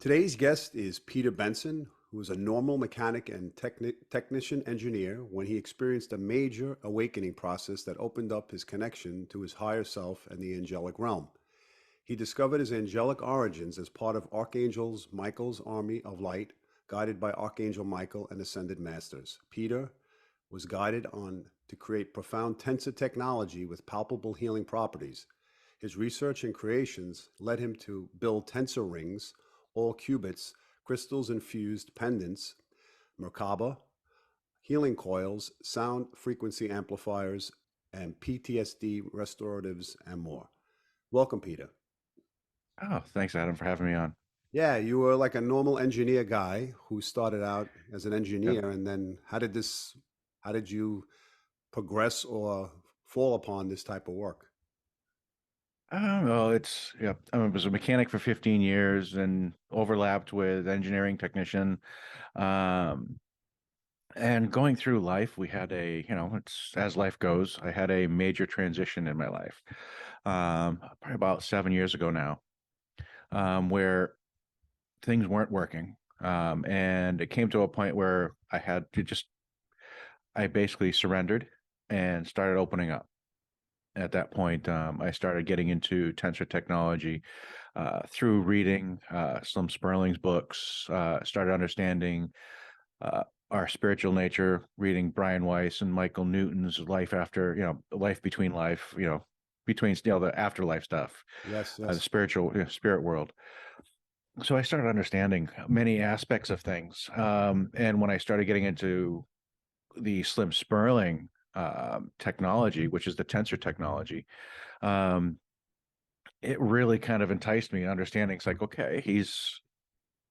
Today's guest is Peter Benson, who was a normal mechanic and technician engineer when he experienced a major awakening process that opened up his connection to his higher self and the angelic realm. He discovered his angelic origins as part of Archangel Michael's army of light, guided by Archangel Michael and ascended masters. Peter was guided on to create profound tensor technology with palpable healing properties. His research and creations led him to build tensor rings, all cubits, crystals infused pendants, Merkaba, healing coils, sound frequency amplifiers, and PTSD restoratives, and more. Welcome, Peter. Oh, thanks, Adam, for having me on. Yeah, you were like a normal engineer guy who started out as an Yep. engineer, and then how did you progress or fall upon this type of work? Well, I was a mechanic for 15 years and overlapped with engineering technician. Um, and going through life, we had it's as life goes. I had a major transition in my life, probably about 7 years ago now, where things weren't working. And it came to a point where I basically surrendered and started opening up. At that point, I started getting into tensor technology through reading some Sperling's books, started understanding our spiritual nature, reading Brian Weiss and Michael Newton's Life After, Life Between Life, between, the afterlife stuff, Yes, the yes. spirit world. So I started understanding many aspects of things. And when I started getting into the Slim Sperling technology, which is the tensor technology, um, it really kind of enticed me. Understanding it's like, okay, he's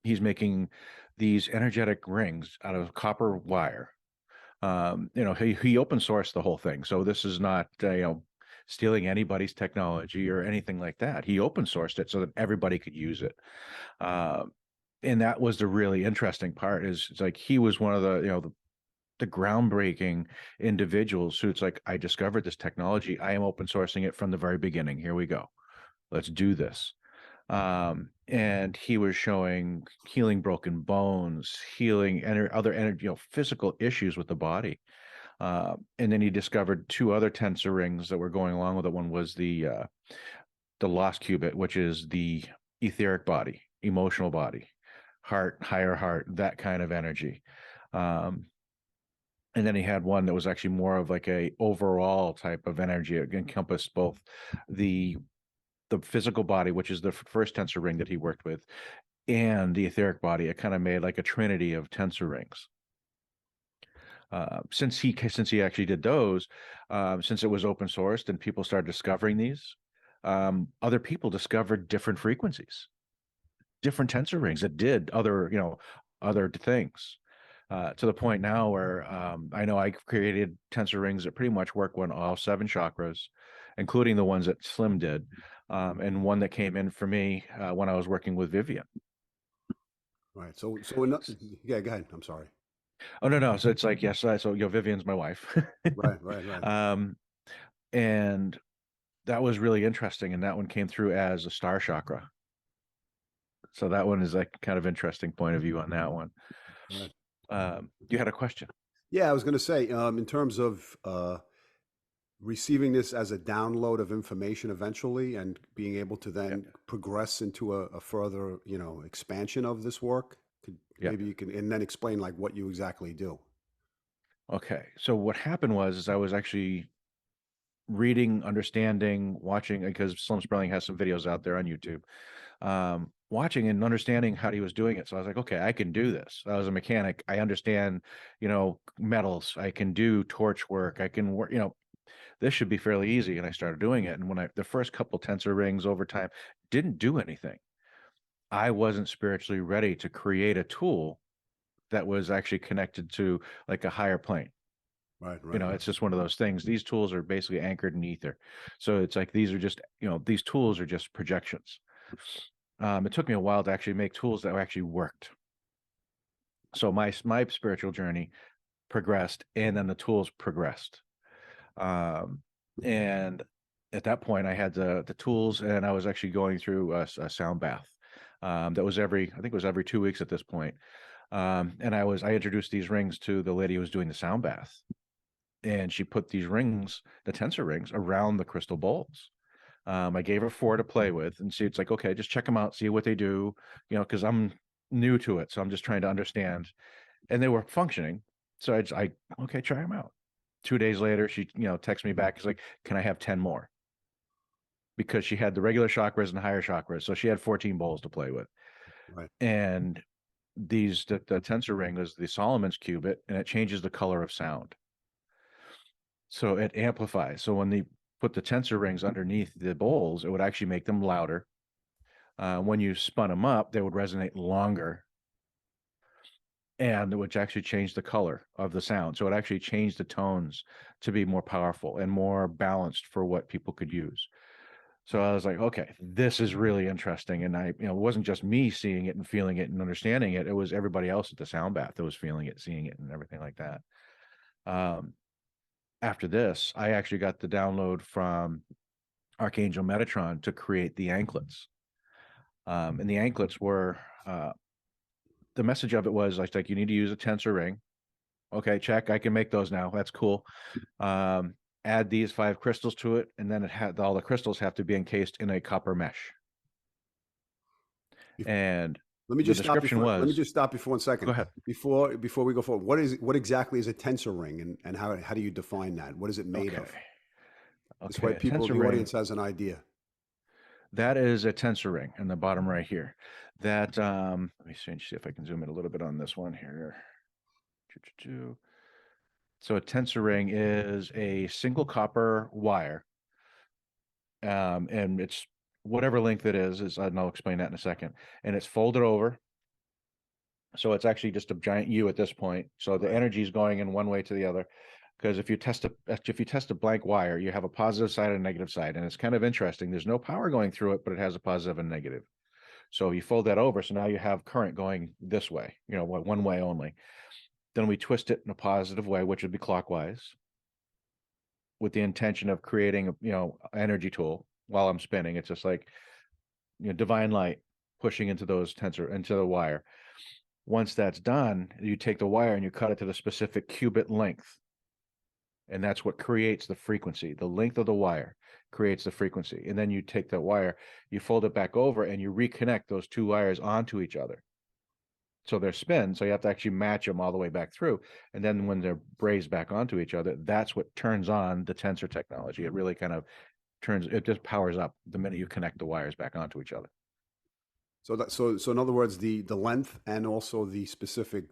making these energetic rings out of copper wire. He open sourced the whole thing, so this is not stealing anybody's technology or anything like that. He open sourced it so that everybody could use it. Um, and that was the really interesting part. Is it's like he was one of the groundbreaking individuals who it's like, I discovered this technology. I am open sourcing it from the very beginning. Here we go. Let's do this. And he was showing healing broken bones, healing other energy, physical issues with the body. And then he discovered two other tensor rings that were going along with it. One was the lost cubit, which is the etheric body, emotional body, heart, higher heart, that kind of energy. Um, and then he had one that was actually more of like a overall type of energy. It encompassed both the the physical body, which is the first tensor ring that he worked with, and the etheric body. It kind of made like a trinity of tensor rings. Since he actually did those, since it was open sourced and people started discovering these, other people discovered different frequencies, different tensor rings that did other things. To the point now where I know I created tensor rings that pretty much work on all seven chakras, including the ones that Slim did, and one that came in for me when I was working with Vivian. Right. Yeah, go ahead. I'm sorry. Oh no, so it's like yes, so Vivian's my wife, Right, right, right. um, and that was really interesting, and that one came through as a star chakra. So that one is like kind of interesting point of view on that one. Right. You had a question. Yeah, I was going to say, in terms of receiving this as a download of information eventually and being able to Yeah. then progress into a further, expansion of this work, Yeah. maybe you can, and then explain like what you exactly do. Okay. So what happened was is I was actually reading, understanding, watching because Slim Sperling has some videos out there on YouTube. Watching and understanding how he was doing it. So I was like, okay, I can do this. I was a mechanic. I understand, metals. I can do torch work. I can work, this should be fairly easy. And I started doing it. And the first couple tensor rings over time didn't do anything. I wasn't spiritually ready to create a tool that was actually connected to like a higher plane. Right, right, It's just one of those things. These tools are basically anchored in ether. So it's like these are just, these tools are just projections. It took me a while to actually make tools that actually worked. So my spiritual journey progressed, and then the tools progressed. Um, and at that point, I had the tools, and I was actually going through a sound bath. That was I think it was every 2 weeks at this point. And I introduced these rings to the lady who was doing the sound bath, and she put these rings, the tensor rings, around the crystal bowls. I gave her 4 to play with, and see, it's like, okay, just check them out, see what they do, because I'm new to it, so I'm just trying to understand. And they were functioning, so okay, try them out. 2 days later, she texts me back. It's like, can I have 10 more? Because she had the regular chakras and higher chakras, so she had 14 bowls to play with. Right. And the tensor ring is the Solomon's cubit, and it changes the color of sound. So it amplifies. So when they put the tensor rings underneath the bowls, it would actually make them louder. When you spun them up, they would resonate longer, and it would actually change the color of the sound. So it actually changed the tones to be more powerful and more balanced for what people could use. So I was like, okay, this is really interesting. And it wasn't just me seeing it and feeling it and understanding it. It was everybody else at the sound bath that was feeling it, seeing it, and everything like that. After this, I actually got the download from Archangel Metatron to create the anklets. And the anklets were, the message of it was like, you need to use a tensor ring. Okay, check. I can make those now. That's cool. Add these 5 crystals to it, and then all the crystals have to be encased in a copper mesh. And Let me the just stop description before. Let me was, just stop you for 1 go second. ahead. Before we go forward, what exactly is a tensor ring, and how do you define that? What is it made Okay. of? This way, Okay. A people in tensor the ring, audience has an idea. that is a tensor ring in the bottom right here. That, let me see if I can zoom in a little bit on this one here. So a tensor ring is a single copper wire, and it's whatever length it is, and I'll explain that in a second. And it's folded over, so it's actually just a giant U at this point. So the Right. energy is going in one way to the other. Because if you test a blank wire, you have a positive side and a negative side, and it's kind of interesting. There's no power going through it, but it has a positive and negative. So you fold that over, so now you have current going this way, one way only. Then we twist it in a positive way, which would be clockwise, with the intention of creating energy tool while I'm spinning. It's just like divine light pushing into the wire. Once that's done, you take the wire and you cut it to the specific cubit length, and that's what creates the frequency. The length of the wire creates the frequency, and then you take that wire, you fold it back over, and you reconnect those 2 wires onto each other, so they're spin. So you have to actually match them all the way back through, and then when they're brazed back onto each other, that's what turns on the tensor technology. It really kind of it just powers up the minute you connect the wires back onto each other. So in other words, the length and also the specific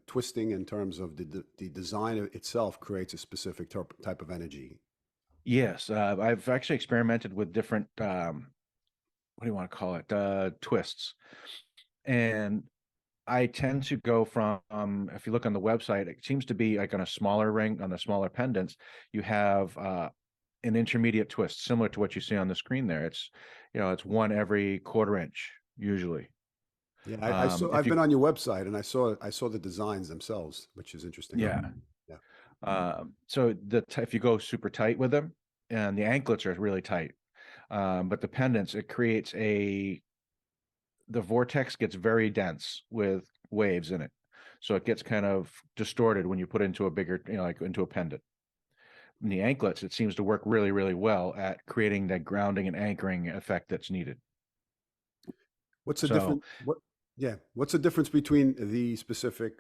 twisting in terms of the design itself creates a specific type of energy. Yes, I've actually experimented with different what do you want to call it, twists, and I tend to go from, if you look on the website, it seems to be like on a smaller ring, on the smaller pendants, you have an intermediate twist, similar to what you see on the screen there. It's 1 every 1/4 inch usually. Yeah, I saw. If I've you, been on your website, and I saw the designs themselves, which is interesting. yeah. Yeah. So if you go super tight with them, and the anklets are really tight, but the pendants, it creates the vortex gets very dense with waves in it. So it gets kind of distorted when you put into a bigger, like into a pendant. In the anklets, it seems to work really, really well at creating that grounding and anchoring effect that's needed. What's the So difference? Yeah. What's the difference between the specific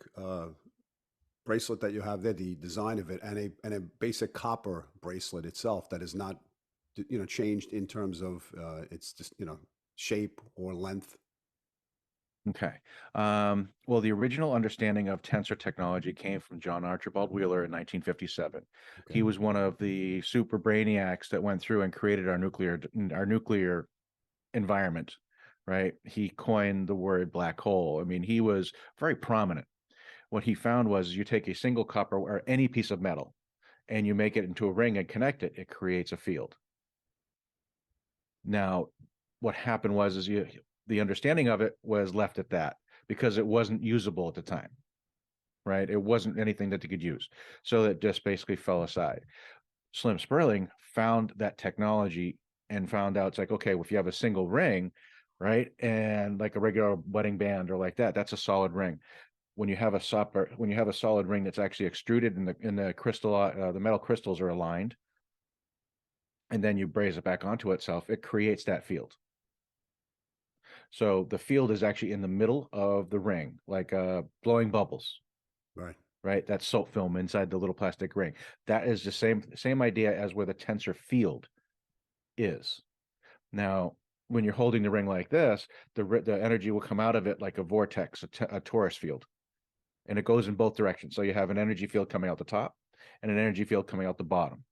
bracelet that you have there, the design of it, and a basic copper bracelet itself that is not, changed in terms of its just shape or length? okay. Well, the original understanding of tensor technology came from John Archibald Wheeler in 1957. Okay. He was one of the super brainiacs that went through and created our nuclear environment, right? He coined the word black hole. I mean, he was very prominent. What he found was you take a single copper or any piece of metal and you make it into a ring and connect it, it creates a field. Now, what happened was the understanding of it was left at that because it wasn't usable at the time, right? It wasn't anything that they could use. So it just basically fell aside. Slim Sperling found that technology and found out it's like, okay, well, if you have a single ring, right? And like a regular wedding band or like that, that's a solid ring. When you have a solid ring that's actually extruded and the crystal, the metal crystals are aligned, and then you braze it back onto itself, it creates that field. So the field is actually in the middle of the ring, like blowing bubbles, Right. right? That's soap film inside the little plastic ring. That is the same idea as where the tensor field is. Now, when you're holding the ring like this, the energy will come out of it like a vortex, a torus field, and it goes in both directions. So you have an energy field coming out the top and an energy field coming out the bottom.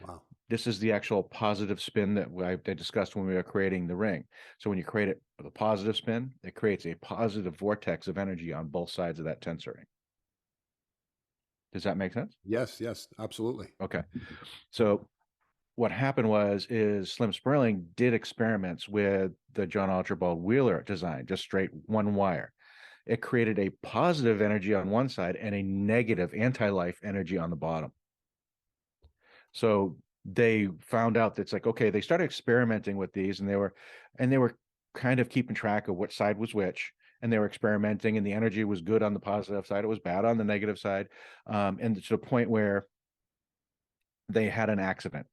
Wow. This is the actual positive spin that I discussed when we were creating the ring. So when you create it with a positive spin, it creates a positive vortex of energy on both sides of that tensor ring. Does that make sense? Yes, yes, absolutely. Okay. So what happened is Slim Sperling did experiments with the John Archibald Wheeler design, just straight one wire. It created a positive energy on one side and a negative anti-life energy on the bottom. So they found out that's like, okay, they started experimenting with these and they were kind of keeping track of which side was which. And they were experimenting, and the energy was good on the positive side. It was bad on the negative side. And to the point where they had an accident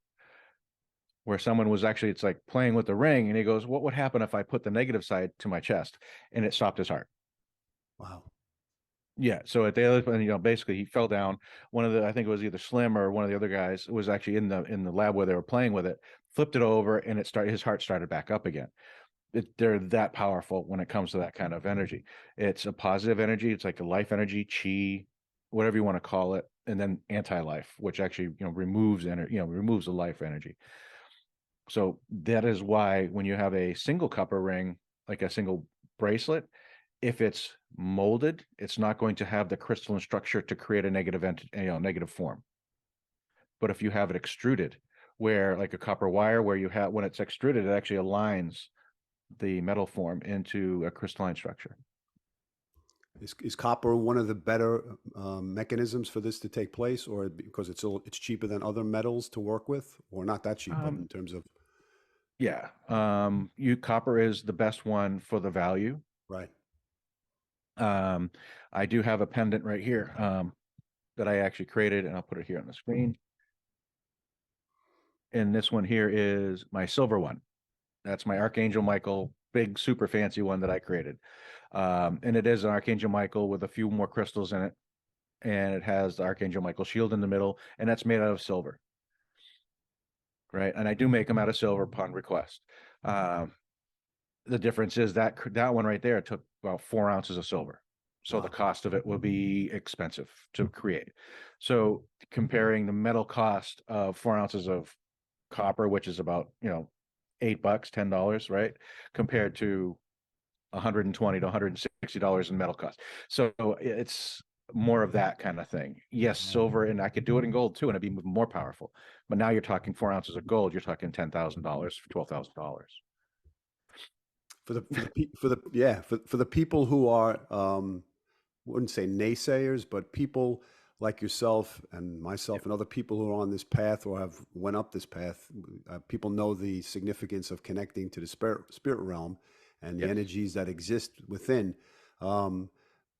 where someone was actually, it's like playing with the ring, and he goes, what would happen if I put the negative side to my chest? And it stopped his heart. Wow. Yeah. So at the other, you know, basically he fell down. One of the, I think it was either Slim or one of the other guys was actually in the lab where they were playing with it, flipped it over, and his heart started back up again. They're that powerful when it comes to that kind of energy. It's a positive energy. It's like a life energy, chi, whatever you want to call it, and then anti-life, which actually, you know, removes energy, you know, removes the life energy. So that is why when you have a single copper ring, like a single bracelet, if it's molded, it's not going to have the crystalline structure to create a negative form. But if you have it extruded, where like a copper wire, where you have when it's extruded, it actually aligns the metal form into a crystalline structure. Is copper one of the better mechanisms for this to take place, or because it's cheaper than other metals to work with, or not that cheap, but Um, in terms of yeah, you copper is the best one for the value. right? Um, I do have a pendant right here that I actually created, and I'll put it here on the screen. And this one here is my silver one. That's my Archangel Michael, big, super fancy one that I created. And it is an Archangel Michael with a few more crystals in it. And it has the Archangel Michael shield in the middle, and that's made out of silver. Right. And I do make them out of silver upon request. Um, the difference is that one right there took about 4 ounces of silver. So the Wow. cost of it will be expensive to create. So comparing the metal cost of 4 ounces of copper, which is about, you know, $8, $10, right? Compared to 120 to $160 in metal cost. So it's more of that kind of thing. Yes, silver, and I could do it in gold too, and it'd be more powerful. But now you're talking 4 ounces of gold, you're talking $10,000, $12,000. For the yeah for the people who are wouldn't say naysayers, but people like yourself and Yeah. myself and other people who are on this path or have went up this path, people know the significance of connecting to the spirit realm and the Yes. energies that exist within. Um,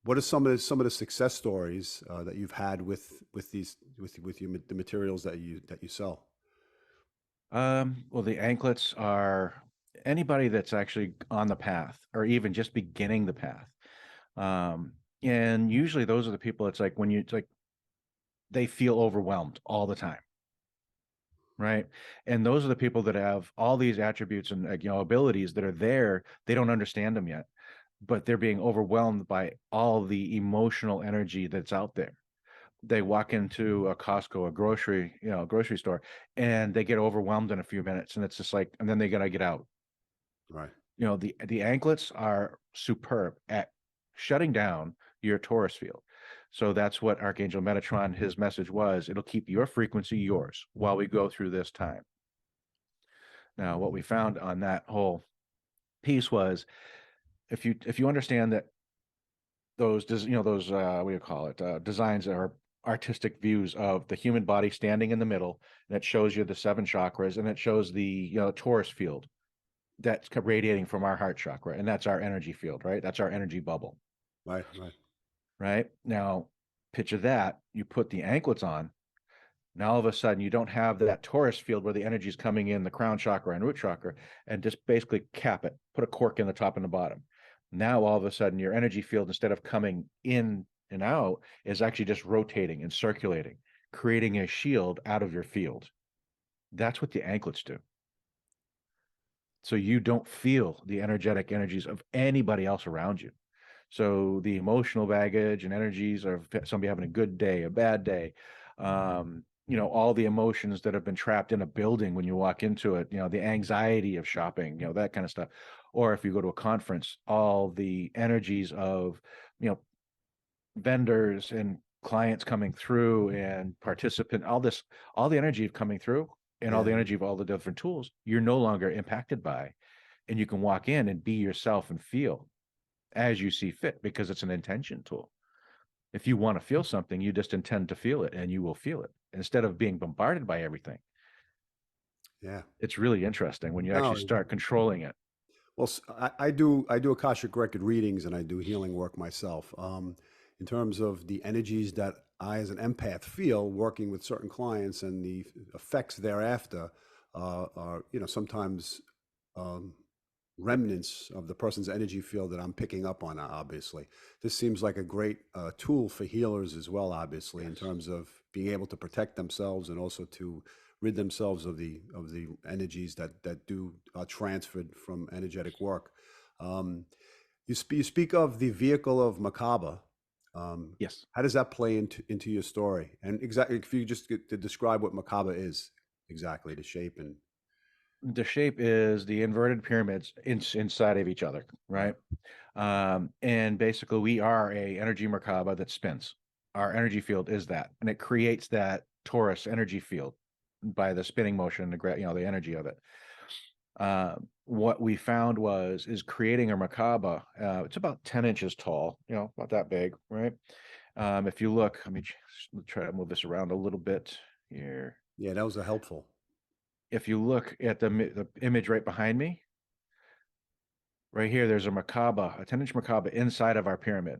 what are some of the success stories that you've had with these the materials that you sell? Well, the anklets are anybody that's actually on the path or even just beginning the path. Um, and usually those are the people, it's like when it's like they feel overwhelmed all the time, right? And those are the people that have all these attributes and, like, you know, abilities that are there. They don't understand them yet, but they're being overwhelmed by all the emotional energy that's out there. They walk into a Costco, a grocery store, and they get overwhelmed in a few minutes, and it's just like, and then they gotta get out. Right. You know, the anklets are superb at shutting down your torus field. So that's what Archangel Metatron, his message was. It'll keep your frequency yours while we go through this time. Now, what we found on that whole piece was if you understand that those what do you call it, designs are artistic views of the human body standing in the middle, and it shows you the seven chakras, and it shows the, you know, torus field that's radiating from our heart chakra, and that's our energy field, right? That's our energy bubble. Right, right. Right now, picture that you put the anklets on. Now all of a sudden you don't have that torus field where the energy is coming in the crown chakra and root chakra, and just basically cap it, put a cork in the top and the bottom. Now all of a sudden your energy field, instead of coming in and out, is actually just rotating and circulating, creating a shield out of your field. That's what the anklets do. So you don't feel the energetic energies of anybody else around you. So the emotional baggage and energies of somebody having a good day, a bad day, all the emotions that have been trapped in a building when you walk into it, the anxiety of shopping, that kind of stuff. Or if you go to a conference, all the energies of, vendors and clients coming through and participant, all the energy of coming through and all Yeah, the energy of all the different tools, you're no longer impacted by, and you can walk in and be yourself and feel as you see fit, because it's an intention tool. If you want to feel something, you just intend to feel it and you will feel it instead of being bombarded by everything. yeah. It's really interesting when you No, actually start controlling it. well, I do Akashic record readings and I do healing work myself. In terms of the energies that I, as an empath, feel working with certain clients and the effects thereafter are, sometimes um, remnants of the person's energy field that I'm picking up on. Obviously, this seems like a great tool for healers as well. Obviously, in Yes. terms of being able to protect themselves and also to rid themselves of the energies that do transferred from energetic work. Um, you speak of the vehicle of Merkaba. Um, Yes. how does that play into your story? And exactly, if you just get to describe what Merkaba is, exactly the shape and The shape is the inverted pyramids inside of each other, right, right? And basically, we are a energy Merkaba that spins. Our energy field is that, and it creates that torus energy field by the spinning motion, the energy of it. What we found is creating a Merkaba. It's about 10 inches tall, about that big, right? If you look, let me try to move this around a little bit here. yeah, that was a helpful. If you look at the image right behind me, right here, there's a Merkaba, a 10-inch Merkaba inside of our pyramid,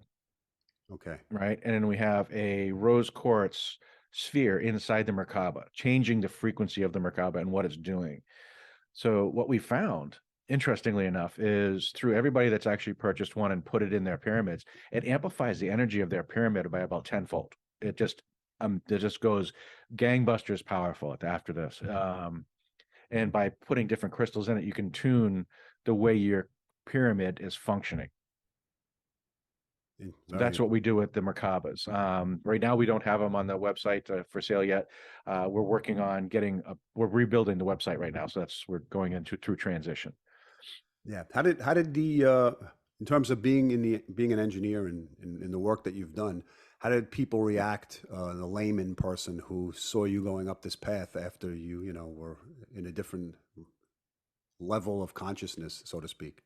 Okay, right? And then we have a rose quartz sphere inside the Merkaba, changing the frequency of the Merkaba and what it's doing. So what we found, interestingly enough, is through everybody that's actually purchased one and put it in their pyramids, it amplifies the energy of their pyramid by about tenfold. It just goes gangbusters powerful after this. And by putting different crystals in it, you can tune the way your pyramid is functioning. very That's what we do with the Merkabas. Right now, we don't have them on the website for sale yet. We're working on we're rebuilding the website right now. So we're going into through transition. yeah. How did the in terms of being an engineer and in the work that you've done, how did people react? The layman person who saw you going up this path after you were in a different level of consciousness, so to speak.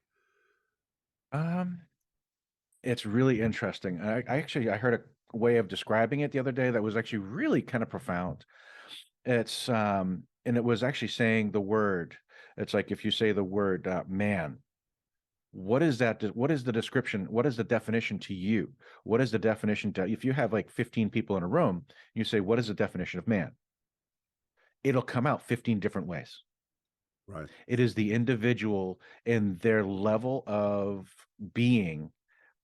Um, it's really interesting. I heard a way of describing it the other day that was actually really kind of profound. And it was actually saying the word. It's like if you say the word man, what is that? What is the description? What is the definition to you? What is the definition to, if you have like 15 people in a room, you say, what is the definition of man? It'll come out 15 different ways. Right. It is the individual and their level of being,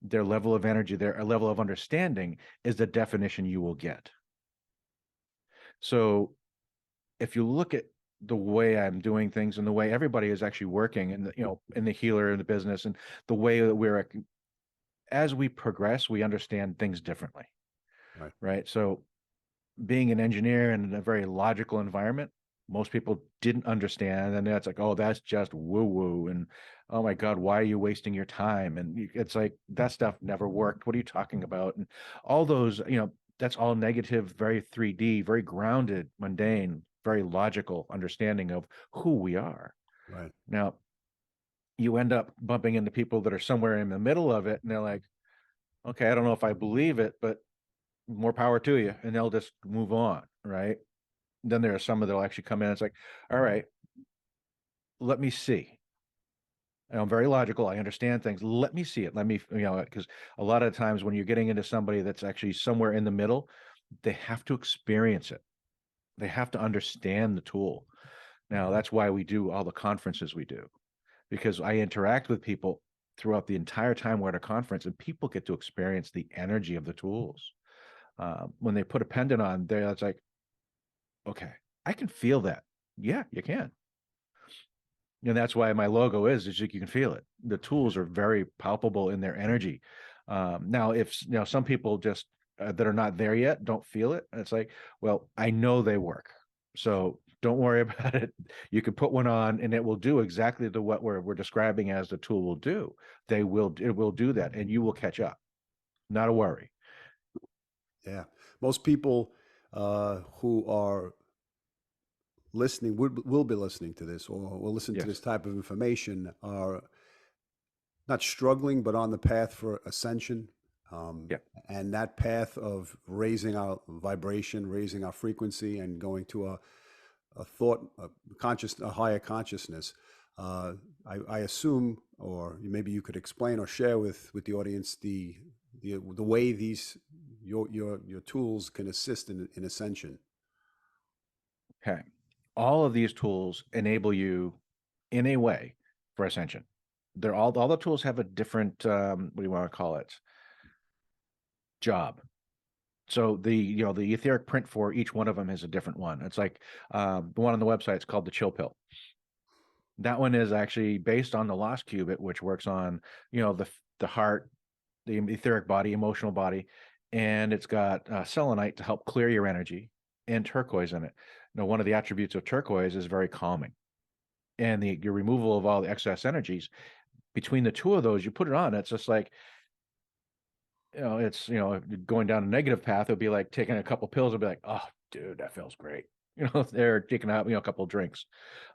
their level of energy, their level of understanding is the definition you will get. So if you look at the way I'm doing things and the way everybody is actually working and in the healer in the business and the way that as we progress, we understand things differently, Right. right? So being an engineer in a very logical environment, most people didn't understand. And that's like, oh, that's just woo woo. And oh my God, why are you wasting your time? And it's like, that stuff never worked. What are you talking about? And all those, that's all negative, very 3D, very grounded, mundane, very logical understanding of who we are. Right. Now, you end up bumping into people that are somewhere in the middle of it. And they're like, okay, I don't know if I believe it, but more power to you. And they'll just move on. Right. Then there are some that'll actually come in. It's like, all right, let me see. I'm very logical. I understand things. Let me see it. Let me, because a lot of times when you're getting into somebody that's actually somewhere in the middle, they have to experience it. They have to understand the tool. Now, that's why we do all the conferences we do, because I interact with people throughout the entire time we're at a conference, and people get to experience the energy of the tools. When they put a pendant on, it's like, okay, I can feel that. Yeah, you can. And that's why my logo is you can feel it. The tools are very palpable in their energy. Now, if some people just that are not there yet don't feel it, it's like, well, I know they work, so don't worry about it. You can put one on, and it will do exactly what we're describing as the tool will do. It will do that, and you will catch up. Not a worry. Yeah. Most people who are listening will be listening to this, or will listen to this Yes. type of information, are not struggling, but on the path for ascension. Um, Yeah. and that path of raising our vibration, raising our frequency, and going to a thought, a higher consciousness. I assume, or maybe you could explain or share with the audience the way these your tools can assist in ascension. Okay. All of these tools enable you in a way for ascension. They're all the tools have a different what do you want to call it? Job. So the etheric print for each one of them is a different one. It's like the one on the website is called the chill pill. That one is actually based on the lost cubit, which works on the heart, the etheric body, emotional body, and it's got selenite to help clear your energy and turquoise in it. One of the attributes of turquoise is very calming, and your removal of all the excess energies between the two of those, you put it on, it's just like it's going down a negative path. It'll be like taking a couple pills and be like, oh, dude, that feels great. They're taking out a couple of drinks,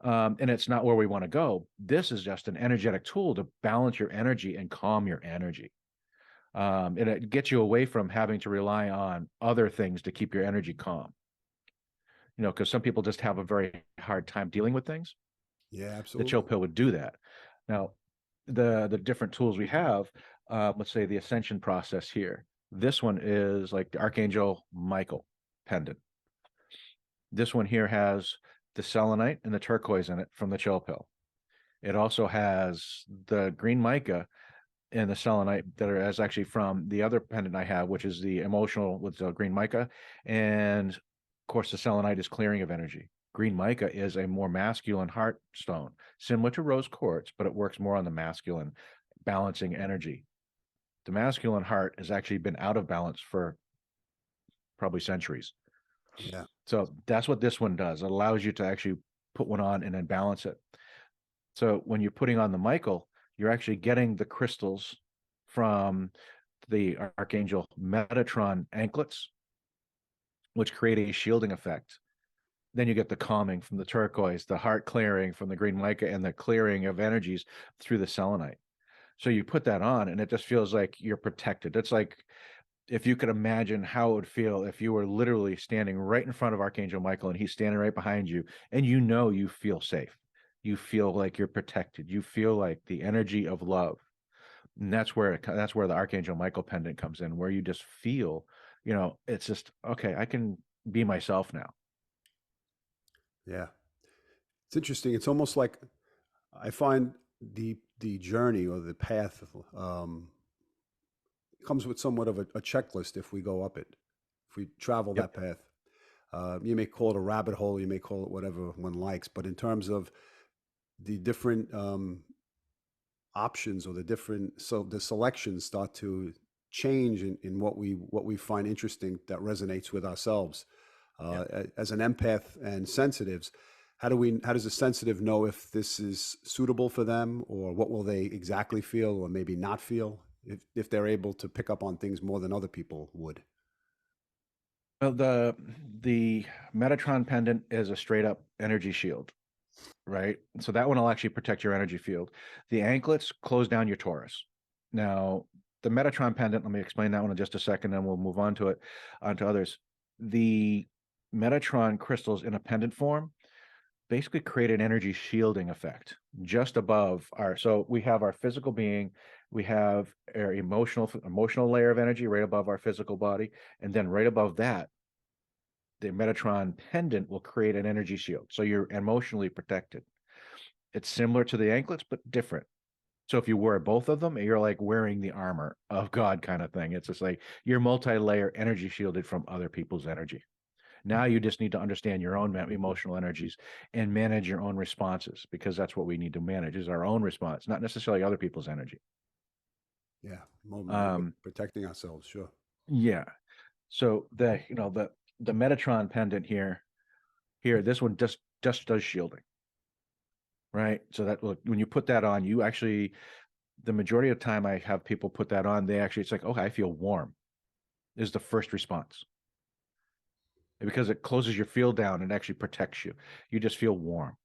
and it's not where we want to go. This is just an energetic tool to balance your energy and calm your energy. And it gets you away from having to rely on other things to keep your energy calm. Because some people just have a very hard time dealing with things. Yeah, The chill absolutely. pill would do that. Now, the different tools we have, let's say the ascension process here. This one is like the Archangel Michael pendant. This one here has the selenite and the turquoise in it from the chill pill. It also has the green mica and the selenite that are as actually from the other pendant I have, which is the emotional with the green mica. And of course, the selenite is clearing of energy. Green mica is a more masculine heart stone, similar to rose quartz, but it works more on the masculine, balancing energy. The masculine heart has actually been out of balance for probably centuries. Yeah, So that's what this one does. It allows you to actually put one on and then balance it. So when you're putting on the Michael, you're actually getting the crystals from the Archangel Metatron anklets, which create a shielding effect. Then you get the calming from the turquoise, the heart clearing from the green mica, and the clearing of energies through the selenite. So you put that on, and it just feels like you're protected. It's like if you could imagine how it would feel if you were literally standing right in front of Archangel Michael and he's standing right behind you, and you feel safe. You feel like you're protected. You feel like the energy of love. And that's where the Archangel Michael pendant comes in, where you just feel, it's just okay, I can be myself now. yeah. It's interesting. It's almost like I find the journey or the path comes with somewhat of a checklist if we go up it, if we travel Yep. that path. You may call it a rabbit hole, you may call it whatever one likes, but in terms of the different options or the selections start to change in what we find interesting that resonates with ourselves. Yeah. As an empath and sensitives, how does a sensitive know if this is suitable for them, or what will they exactly feel or maybe not feel if they're able to pick up on things more than other people would? Well, the Metatron pendant is a straight up energy shield, right? So that one will actually protect your energy field. The anklets close down your torus. Now, the Metatron pendant, let me explain that one in just a second, then we'll move on to others. The Metatron crystals in a pendant form basically create an energy shielding effect just above our. So we have our physical being, we have our emotional layer of energy right above our physical body, and then right above that, the Metatron pendant will create an energy shield. So you're emotionally protected. It's similar to the anklets, but different. So if you wear both of them, you're like wearing the armor of God kind of thing. It's just like you're multi-layer energy shielded from other people's energy. Now you just need to understand your own emotional energies and manage your own responses, because that's what we need to manage is our own response, not necessarily other people's energy. Yeah, more Um, protecting ourselves. Sure. yeah. So the Metatron pendant here, this one just does shielding, right? So that when you put that on, you actually, the majority of the time I have people put that on, they actually, it's like, okay, I feel warm is the first response, because it closes your field down and actually protects you. You just feel warm.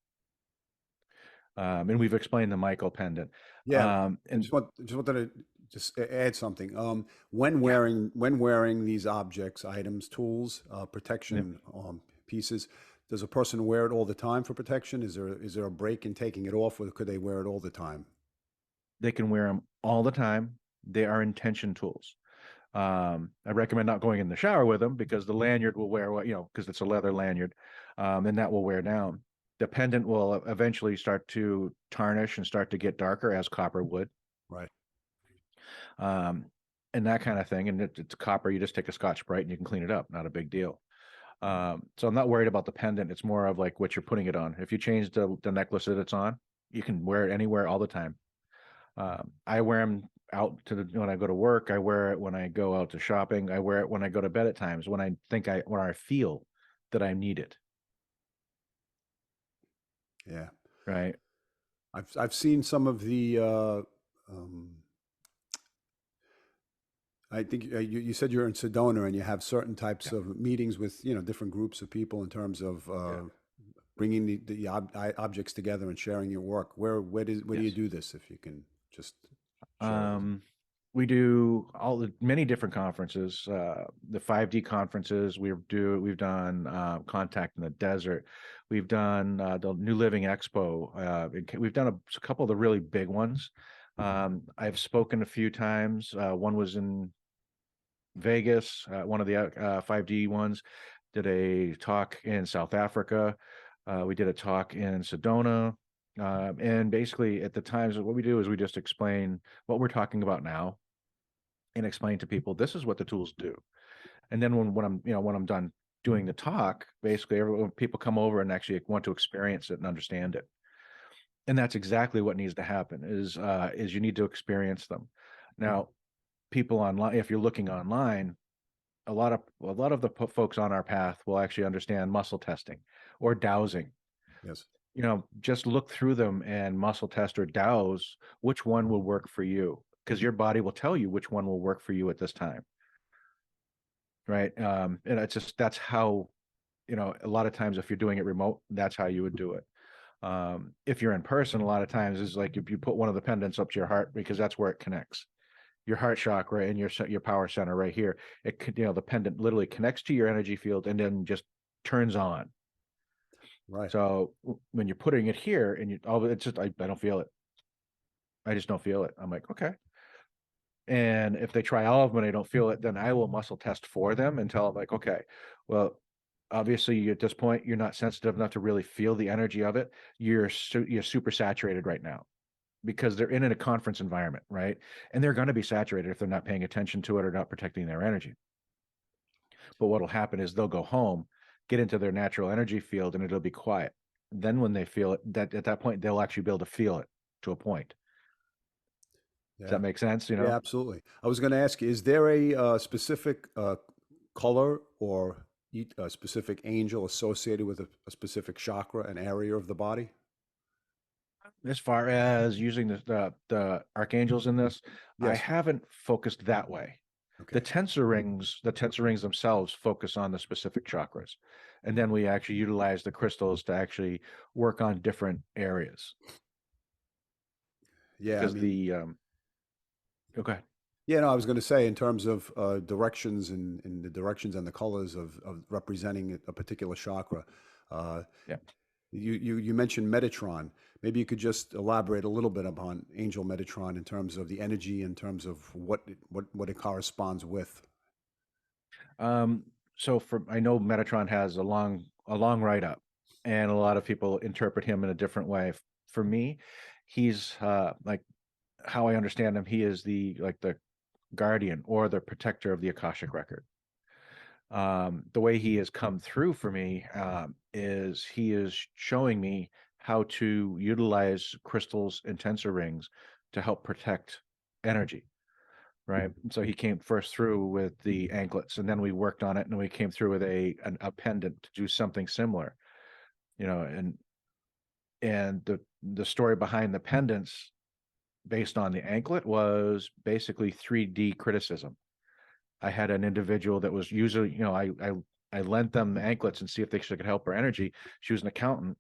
And we've explained the Michael pendant. Yeah, I And just wanted to just add something. yeah, When wearing these objects, items, tools, yeah, protection pieces, does a person wear it all the time for protection? Is there a break in taking it off, or could they wear it all the time? they can wear them all the time. They are intention tools. I recommend not going in the shower with them, because the lanyard will wear, because it's a leather lanyard, and that will wear down. The pendant will eventually start to tarnish and start to get darker, as copper would, Right. um, and that kind of thing. And it's copper. You just take a Scotch Brite and you can clean it up. Not a big deal. So I'm not worried about the pendant. It's more of like what you're putting it on. If you change the necklace that it's on, you can wear it anywhere all the time. I wear them out when I go to work. I wear it when I go out to shopping. I wear it when I go to bed at times, when I feel that I need it. Yeah. Right. I've seen some of the. Um, I think you said you're in Sedona and you have certain types Yeah. of meetings with different groups of people in terms of Yeah. bringing the objects together and sharing your work. Where do you Yes. do this? If you can just share with us. Um, we do many different conferences. The 5D conferences. We've done Contact in the Desert. We've done the New Living Expo. We've done a couple of the really big ones. I've spoken a few times. One was in Vegas. One of the 5D ones. Did a talk in South Africa. We did a talk in Sedona. And basically, at the times, what we do is we just explain what we're talking about now, and explain to people this is what the tools do. And then when I'm done doing the talk, basically, people come over and actually want to experience it and understand it. And that's exactly what needs to happen. Is you need to experience them. Now, people online, if you're looking online, a lot of the folks on our path will actually understand muscle testing or dowsing. Yes. Just look through them and muscle test or douse which one will work for you, because your body will tell you which one will work for you at this time, right? And it's just, that's how, a lot of times if you're doing it remote, that's how you would do it. If you're in person, a lot of times is like if you put one of the pendants up to your heart, because that's where it connects your heart chakra and your power center right here. It could, the pendant literally connects to your energy field and then just turns on. Right. So when you're putting it here and it's just, I don't feel it. I just don't feel it. I'm like, okay. And if they try all of them and I don't feel it, then I will muscle test for them and tell them like, okay, well, obviously at this point, you're not sensitive enough to really feel the energy of it. You're super saturated right now, because they're in a conference environment, right? And they're going to be saturated if they're not paying attention to it or not protecting their energy. But what'll happen is they'll go home, get into their natural energy field, and it'll be quiet. Then when they feel it, that at that point they'll actually be able to feel it to a point. Does Yeah. that make sense? Yeah. Absolutely. I was going to ask you: is there a specific color or a specific angel associated with a specific chakra, an area of the body? As far as using the archangels in this, I Yes. haven't focused that way. Okay. The tensor rings themselves focus on the specific chakras, and then we actually utilize the crystals to actually work on different areas, Yeah. I because mean, okay. yeah, no, I was going to say in terms of directions and the directions and the colors of representing a particular chakra. Uh, Yeah. You mentioned Metatron. Maybe you could just elaborate a little bit upon Angel Metatron in terms of the energy, in terms of what it corresponds with. Um, so for I know Metatron has a long write up, and a lot of people interpret him in a different way. For me, he's like how I understand him. He is the guardian or the protector of the Akashic record. The way he has come through for me is he is showing me how to utilize crystals and tensor rings to help protect energy. Right. So he came first through with the anklets, and then we worked on it, and we came through with a pendant to do something similar. You know, and the story behind the pendants based on the anklet was basically 3D criticism. I had an individual that was usually, I lent them the anklets and see if they could help her energy. She was an accountant,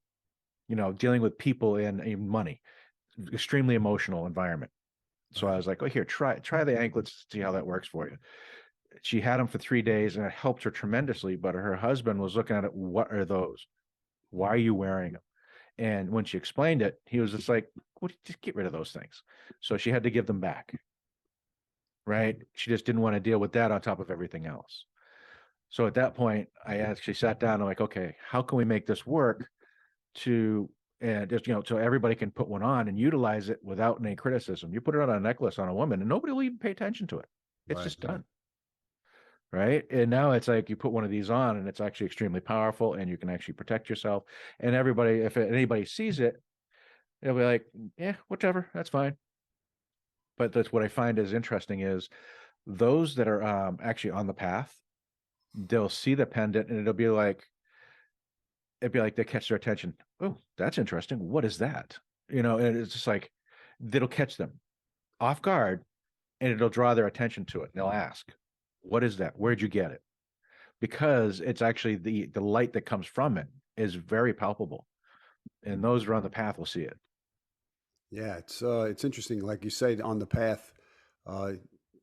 dealing with people in money, extremely emotional environment. So I Right. was like, oh, here, try the anklets, see how that works for you. She had them for 3 days and it helped her tremendously. But her husband was looking at it. What are those? Why are you wearing them? And when she explained it, he was just like, well, just get rid of those things. So she had to give them back. Right. She just didn't want to deal with that on top of everything else. So at that point, I actually sat down and I'm like, okay, how can we make this work to and just so everybody can put one on and utilize it without any criticism. You put it on a necklace on a woman and nobody will even pay attention to it. It's Right. just done. Right. And now it's like you put one of these on and it's actually extremely powerful and you can actually protect yourself. And everybody, if anybody sees it, they'll be like, yeah, whatever, that's fine. But that's what I find is interesting is those that are actually on the path, they'll see the pendant and it'd be like they catch their attention. Oh, that's interesting. What is that? And it's just like it'll catch them off guard and it'll draw their attention to it. And they'll ask, what is that? Where'd you get it? Because it's actually the light that comes from it is very palpable. And those who are on the path will see it. Yeah, it's interesting. Like you say, on the path, uh,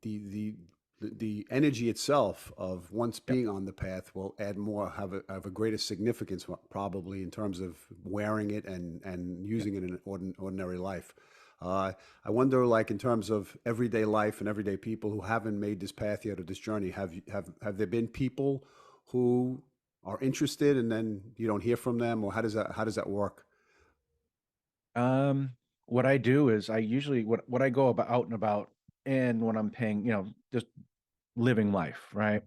the the the energy itself of once Yep. being on the path will add more, have a greater significance, probably in terms of wearing it and Yep. using it in ordinary life. I wonder, like in terms of everyday life and everyday people who haven't made this path yet or this journey, have there been people who are interested and then you don't hear from them, or how does that work? Um, what I do is I usually what I go about out and about and when I'm paying, just living life, right?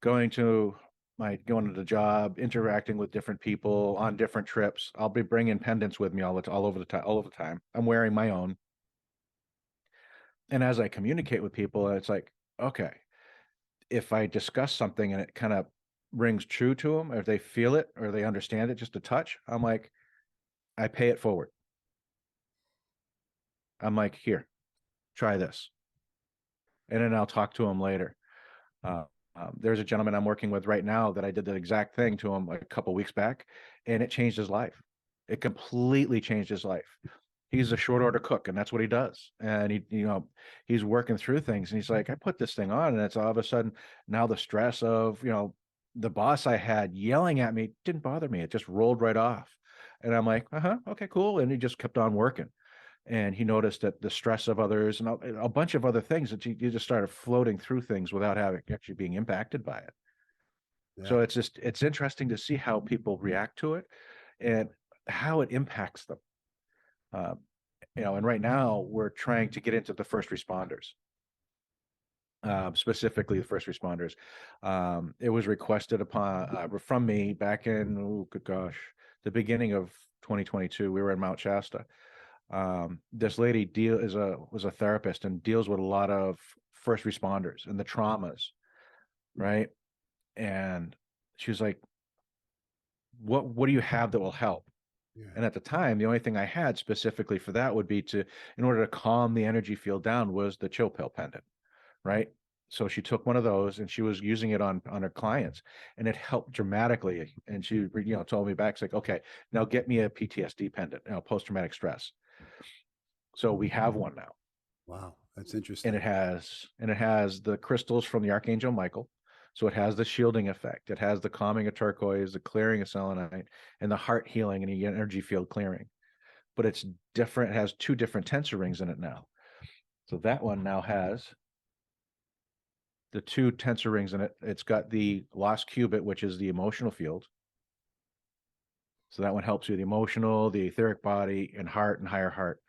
Going to the job, interacting with different people on different trips. I'll be bringing pendants with me all over the time. All of the time, I'm wearing my own. And as I communicate with people, it's like, okay, if I discuss something and it kind of rings true to them, or if they feel it or they understand it just a touch, I'm like, I pay it forward. I'm like, here, try this, and then I'll talk to them later. Uh, there's a gentleman I'm working with right now that I did the exact thing to him a couple weeks back, and it changed his life. It completely changed his life. He's a short order cook, and that's what he does. And he's working through things, and he's like, I put this thing on, and it's all of a sudden now the stress of the boss I had yelling at me didn't bother me. It just rolled right off, and I'm like, okay, cool. And he just kept on working and he noticed that the stress of others and a bunch of other things that you just started floating through things without having actually being impacted by it. Yeah. So it's interesting to see how people react to it and how it impacts them. Uh, and right now we're trying to get into the first responders, specifically the first responders. It was requested upon from me back in good gosh, the beginning of 2022. We were in Mount Shasta. This lady was a therapist and deals with a lot of first responders and the traumas, right? And she was like, what do you have that will help? Yeah. And at the time, the only thing I had specifically for that would be in order to calm the energy field down, was the chill pill pendant, right? So she took one of those and she was using it on her clients, and it helped dramatically. And she told me back, it's like, okay, now get me a PTSD pendant, post traumatic stress. So we have one now. Wow, that's And interesting. it has the crystals from the Archangel Michael. So it has the shielding effect. It has the calming of turquoise, the clearing of selenite, and the heart healing and the energy field clearing. But it's different. It has two different tensor rings in it now. So that one now has the two tensor rings in it. It's got the lost cubit, which is the emotional field. So that one helps you with the emotional, the etheric body, and heart and higher heart.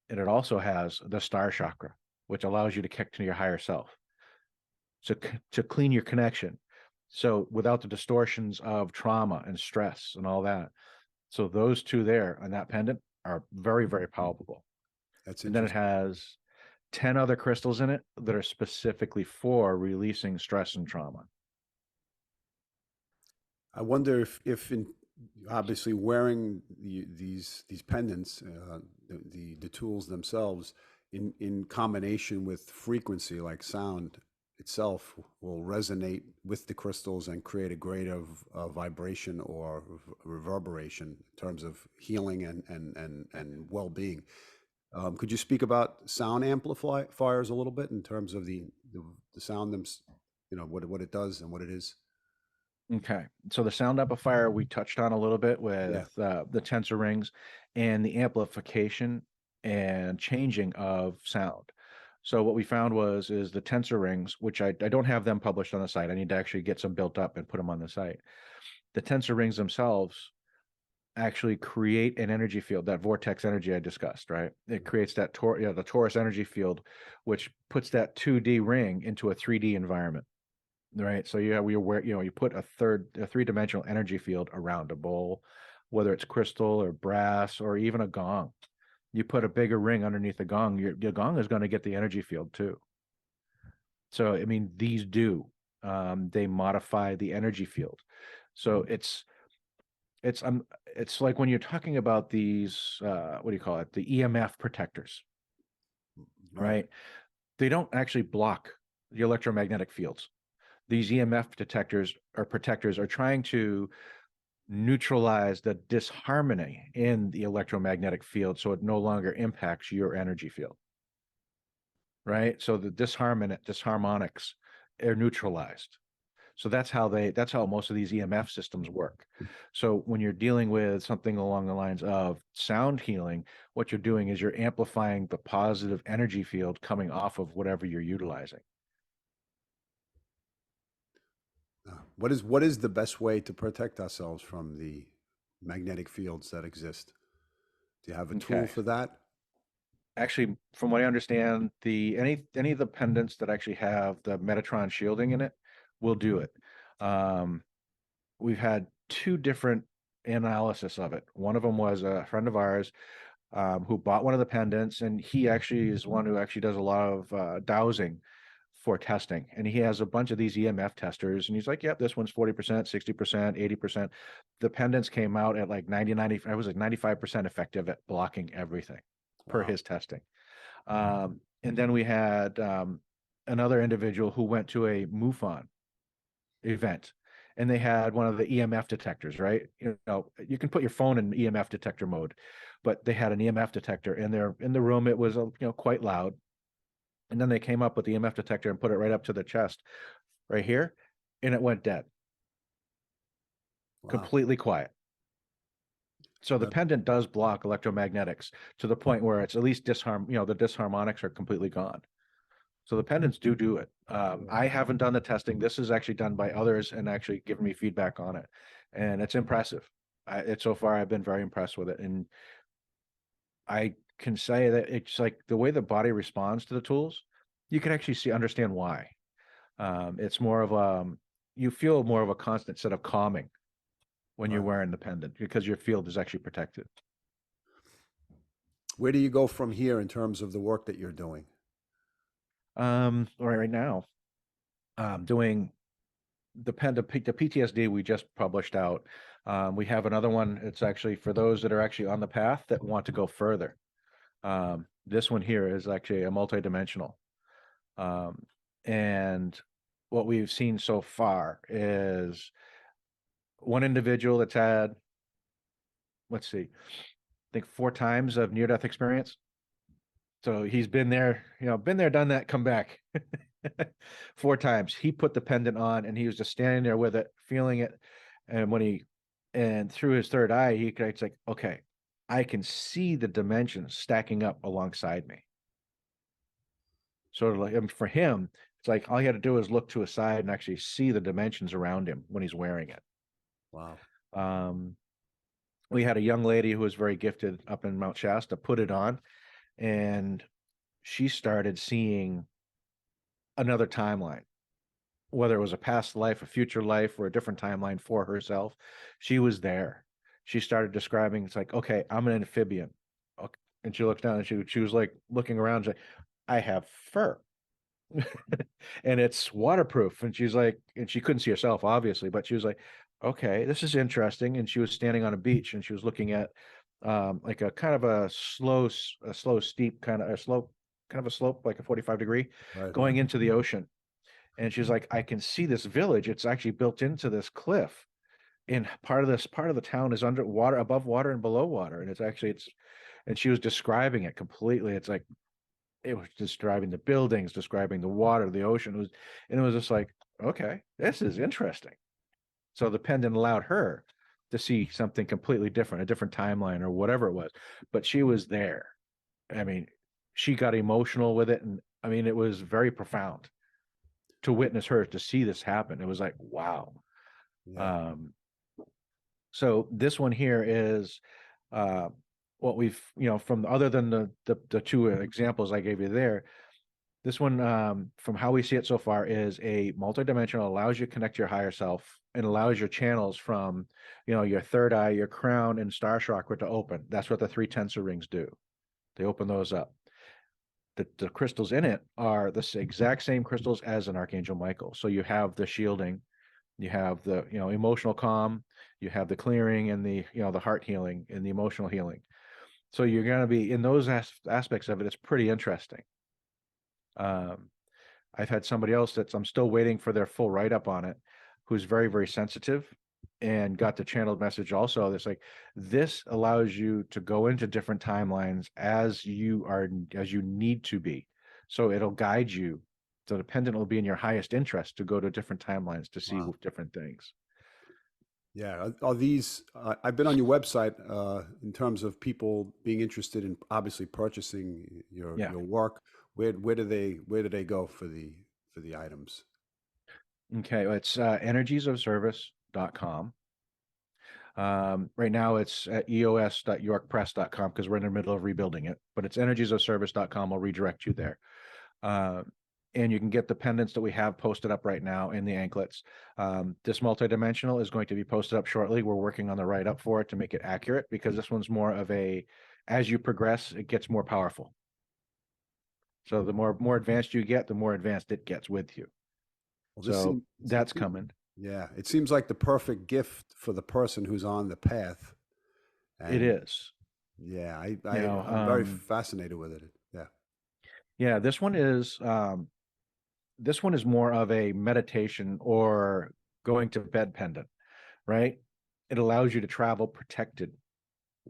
And it also has the star chakra, which allows you to connect to your higher self. So to clean your connection. So without the distortions of trauma and stress and all that. So those two there on that pendant are very, very palpable. That's And then it interesting. has 10 other crystals in it that are specifically for releasing stress and trauma. I wonder if in obviously wearing these pendants, the tools themselves, in combination with frequency like sound itself, will resonate with the crystals and create a greater vibration or reverberation in terms of healing and well being. Could you speak about sound amplifiers a little bit in terms of the sound them, what it does and what it is? Okay. So the sound amplifier we touched on a little bit Yeah. with the tensor rings and the amplification and changing of sound. So what we found is the tensor rings, which I don't have them published on the site. I need to actually get some built up and put them on the site. The tensor rings themselves actually create an energy field, that vortex energy I discussed, right? It creates that the torus energy field, which puts that 2D ring into a 3D environment. Right. So you put a three-dimensional energy field around a bowl, whether it's crystal or brass or even a gong. You put a bigger ring underneath the gong, your gong is going to get the energy field too. So I mean, these do. They modify the energy field. So it's like when you're talking about these what do you call it? The EMF protectors, Right. right? They don't actually block the electromagnetic fields. These EMF detectors or protectors are trying to neutralize the disharmony in the electromagnetic field so it no longer impacts your energy field, right? So the disharmonics are neutralized. So that's how most of these EMF systems work. So when you're dealing with something along the lines of sound healing, what you're doing is you're amplifying the positive energy field coming off of whatever you're utilizing. What is the best way to protect ourselves from the magnetic fields that exist? Do you have a tool Okay. for that? Actually, from what I understand, the any of the pendants that actually have the Metatron shielding in it will do it. Um, we've had two different analysis of it. One of them was a friend of ours who bought one of the pendants, and he actually is one who actually does a lot of dowsing for testing. And he has a bunch of these EMF testers, and he's like, "Yep, this one's 40%, 60%, 80%." The pendants came out at like 90, I was like 95% effective at blocking everything per Wow. his testing. And then we had another individual who went to a MUFON event, and they had one of the EMF detectors, right? You can put your phone in EMF detector mode, but they had an EMF detector in the room. It was quite loud. And then they came up with the EMF detector and put it right up to the chest right here, and it went dead, Wow. completely quiet. So the Uh, pendant does block electromagnetics to the point where it's at least the disharmonics are completely gone. So the pendants do it. I haven't done the testing. This is actually done by others and actually given me feedback on it, and it's impressive. So far I've been very impressed with it, and I can say that it's like the way the body responds to the tools. You can actually understand why. It's more of you feel more of a constant set of calming when you're right. wearing the pendant because your field is actually protected. Where do you go from here in terms of the work that you're doing? Right now, doing the PTSD we just published out. We have another one. It's actually for those that are actually on the path that want to go further. This one here is actually a multidimensional. Um, and what we've seen so far is one individual that's had, let's see, I think 4 times of near death experience. So he's been there, done that, come back. 4 times. He put the pendant on and he was just standing there with it, feeling it. And and through his third eye, it's like, okay, I can see the dimensions stacking up alongside me. Sort of like, for him, it's like all he had to do is look to his side and actually see the dimensions around him when he's wearing it. Wow. Um, we had a young lady who was very gifted up in Mount Shasta put it on, and she started seeing another timeline, whether it was a past life, a future life, or a different timeline for herself. She was there. She started describing, it's like, okay, I'm an amphibian. Okay. And she looked down and she was like looking around, like, I have fur. And it's waterproof. And she's like, and she couldn't see herself, obviously, but she was like, okay, this is interesting. And she was standing on a beach and she was looking at like a kind of a slow, steep kind of a slope, kind of a slope, like a 45-degree Right. going into the ocean. And she's like, I can see this village. It's actually built into this cliff. And part of the town is under water, above water and below water. And and she was describing it completely. It's like, it was describing the buildings, describing the water, the ocean. And it was just like, okay, this is interesting. So the pendant allowed her to see something completely different, a different timeline or whatever it was. But she was there. I mean, she got emotional with it. And I mean, it was very profound to witness her, to see this happen. It was like, wow. Yeah. Um, so this one here is uh, what we've, from other than the two examples I gave you there, this one, from how we see it so far, is a multidimensional, allows you to connect to your higher self and allows your channels from, your third eye, your crown, and star chakra to open. That's what the 3 tensor rings do. They open those up. The crystals in it are the exact same crystals as an Archangel Michael. So you have the shielding, you have the, emotional calm, you have the clearing and the heart healing and the emotional healing. So you're going to be in those aspects of it. It's pretty interesting. Um, I've had somebody else I'm still waiting for their full write up on it, who's very, very sensitive and got the channeled message also. That's like, this allows you to go into different timelines as you need to be. So it'll guide you. So the pendant will be in your highest interest to go to different timelines to see Wow. different things. Yeah. Are these? I've been on your website in terms of people being interested in obviously purchasing Yeah. your work. Where do they go for the items? Okay. Well, it's energiesofservice.com. Right now it's at eos.yorkpress.com because we're in the middle of rebuilding it, but it's energiesofservice.com. I'll redirect you there. Uh, and you can get the pendants that we have posted up right now and the anklets. This multidimensional is going to be posted up shortly. We're working on the write up for it to make it accurate because this one's more of as you progress, it gets more powerful. So the more advanced you get, the more advanced it gets with you. Well, this So seems. that's coming. Yeah, it seems like the perfect gift for the person who's on the path. It And is. yeah, You know, I'm very fascinated with it. Yeah. yeah, this one is more of a meditation or going to bed pendant, right? It allows you to travel protected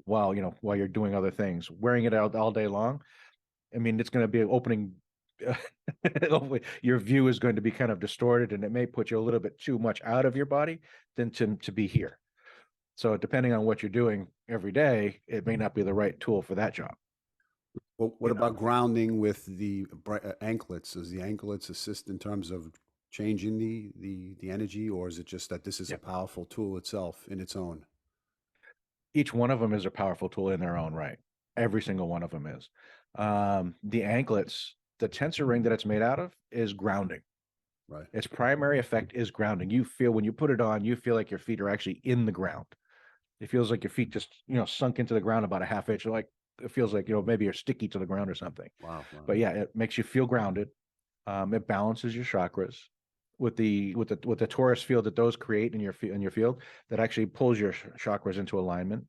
while you're doing other things. Wearing it out all day long, I mean, it's going to be opening. Your view is going to be kind of distorted, and it may put you a little bit too much out of your body than to be here. So, depending on what you're doing every day, it may not be the right tool for that job. Well, what You know, about grounding with the anklets? Does the anklets assist in terms of changing the energy, or is it just that this is a yeah. powerful tool itself in its own? Each one of them is a powerful tool in their own right. Every single one of them is. The anklets, the tensor ring that it's made out of, is grounding. Right. Its primary effect is grounding. You feel when you put it on, you feel like your feet are actually in the ground. It feels like your feet just sunk into the ground about a half inch. Like it feels like maybe you're sticky to the ground or something. Wow. Wow. But yeah, it makes you feel grounded. It balances your chakras with the torus field that those create in your field that actually pulls your chakras into alignment.